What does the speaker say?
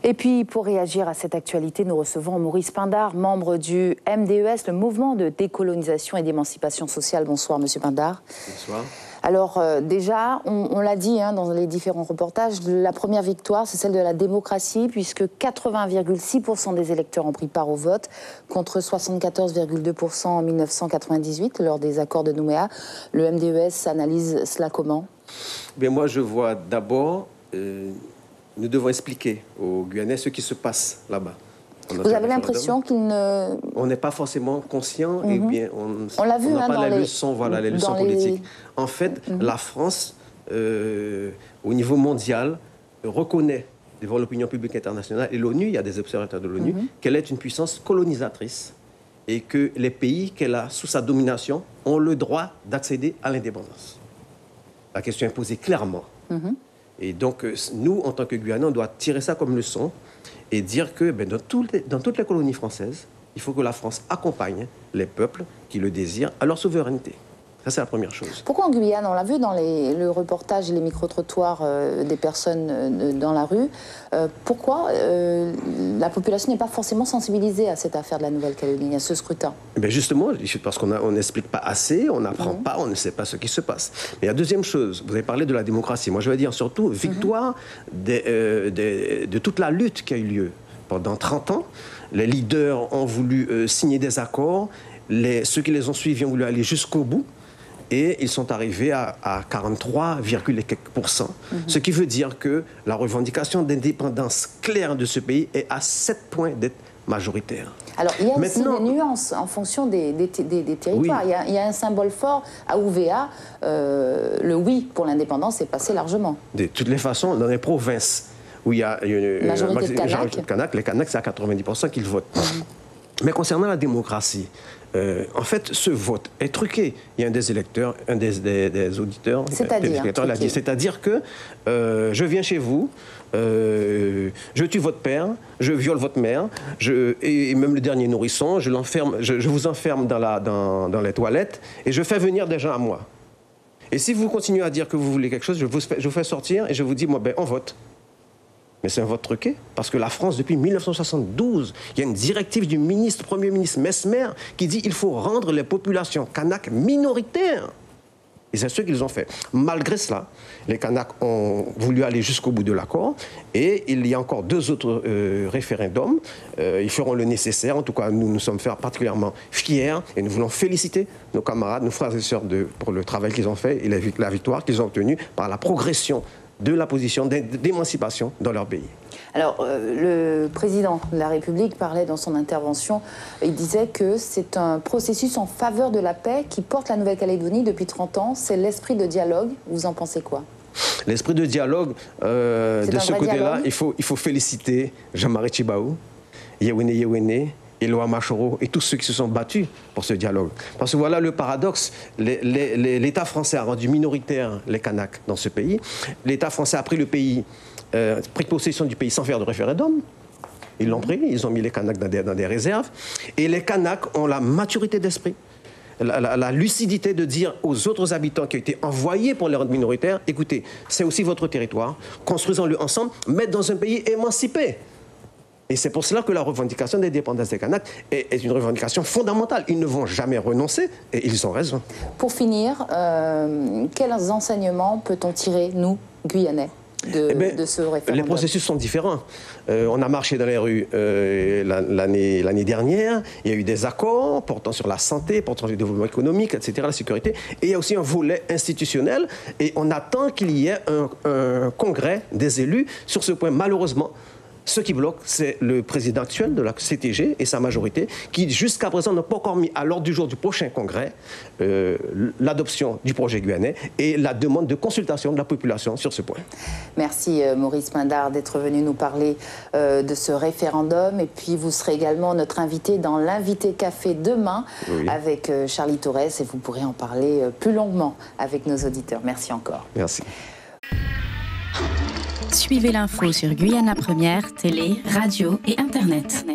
Et puis, pour réagir à cette actualité, nous recevons Maurice Pindar, membre du MDES, le mouvement de décolonisation et d'émancipation sociale. Bonsoir, Monsieur Pindar. Bonsoir. Alors, déjà, on l'a dit dans les différents reportages, la première victoire, c'est celle de la démocratie, puisque 80,6% des électeurs ont pris part au vote, contre 74,2% en 1998, lors des accords de Nouméa. Le MDES analyse cela comment? Bien, moi, je vois d'abord... nous devons expliquer aux Guyanais ce qui se passe là-bas. Vous avez l'impression qu'ils ne... On n'est pas forcément conscient, et bien on l'a vu, n'a pas dans les leçons, voilà, les leçons politiques. En fait, la France, au niveau mondial, reconnaît devant l'opinion publique internationale, et l'ONU, il y a des observateurs de l'ONU, qu'elle est une puissance colonisatrice et que les pays qu'elle a sous sa domination ont le droit d'accéder à l'indépendance. La question est posée clairement. Et donc, nous, en tant que Guyanais, on doit tirer ça comme leçon et dire que dans toutes les colonies françaises, il faut que la France accompagne les peuples qui le désirent à leur souveraineté. Ça, c'est la première chose. Pourquoi en Guyane? On l'a vu dans le reportage et les micro-trottoirs des personnes dans la rue. Pourquoi la population n'est pas forcément sensibilisée à cette affaire de la Nouvelle-Calédonie, à ce scrutin? Bien justement, parce qu'on n'explique pas assez, on n'apprend pas, on ne sait pas ce qui se passe. Mais la deuxième chose, vous avez parlé de la démocratie. Moi, je vais dire surtout victoire de toute la lutte qui a eu lieu pendant 30 ans. Les leaders ont voulu signer des accords. Ceux qui les ont suivis ont voulu aller jusqu'au bout. Et ils sont arrivés à 43, quelques %. Ce qui veut dire que la revendication d'indépendance claire de ce pays est à 7 points d'être majoritaire. Alors, il y a aussi des nuances en fonction des territoires. Oui. Il y a un symbole fort à Ouvéa. Le oui pour l'indépendance est passé largement. De toutes les façons, dans les provinces où il y a une majorité de Kanaks, les Kanaks, c'est à 90% qu'ils votent. Mais concernant la démocratie, en fait, ce vote est truqué. Il y a un des électeurs, un des auditeurs, c'est-à-dire que je viens chez vous, je tue votre père, je viole votre mère, et même le dernier nourrisson, je vous enferme dans les toilettes et je fais venir des gens à moi. Et si vous continuez à dire que vous voulez quelque chose, je vous fais sortir et je vous dis, moi, on vote. Mais c'est un vote truqué, parce que la France, depuis 1972, il y a une directive du Premier ministre Messmer qui dit qu'il faut rendre les populations kanaks minoritaires. Et c'est ce qu'ils ont fait. Malgré cela, les Kanaks ont voulu aller jusqu'au bout de l'accord, et il y a encore 2 autres référendums. Ils feront le nécessaire. En tout cas, nous sommes particulièrement fiers, et nous voulons féliciter nos camarades, nos frères et sœurs pour le travail qu'ils ont fait et la victoire qu'ils ont obtenue par la progression de la position d'émancipation dans leur pays. Alors, le président de la République parlait dans son intervention, il disait que c'est un processus en faveur de la paix qui porte la Nouvelle-Calédonie depuis 30 ans. C'est l'esprit de dialogue. Vous en pensez quoi? L'esprit de dialogue, de ce côté-là, il faut féliciter Jean-Marie Tjibaou, Yewene, Éloi Machoro et tous ceux qui se sont battus pour ce dialogue. Parce que voilà le paradoxe, l'État français a rendu minoritaire les Kanaks dans ce pays. L'État français a pris pris possession du pays sans faire de référendum. Ils l'ont pris, ils ont mis les Kanaks dans des réserves. Et les Kanaks ont la maturité d'esprit, la lucidité de dire aux autres habitants qui ont été envoyés pour les rendre minoritaires, écoutez, c'est aussi votre territoire, construisons-le ensemble, mais dans un pays émancipé. Et c'est pour cela que la revendication d'indépendance des Kanaks est une revendication fondamentale. Ils ne vont jamais renoncer et ils ont raison. Pour finir, quels enseignements peut-on tirer, nous, Guyanais, de ce référendum? Les processus sont différents. On a marché dans les rues l'année dernière. Il y a eu des accords portant sur la santé, portant sur le développement économique, etc., la sécurité. Et il y a aussi un volet institutionnel. Et on attend qu'il y ait un congrès des élus sur ce point. Malheureusement, ce qui bloque, c'est le président actuel de la CTG et sa majorité qui, jusqu'à présent, n'ont pas encore mis à l'ordre du jour du prochain congrès l'adoption du projet guyanais et la demande de consultation de la population sur ce point. Merci Maurice Pindar d'être venu nous parler de ce référendum. Et puis vous serez également notre invité dans l'Invité Café demain avec Charlie Torres et vous pourrez en parler plus longuement avec nos auditeurs. Merci encore. Merci. Suivez l'info sur Guyana Première, télé, radio et Internet.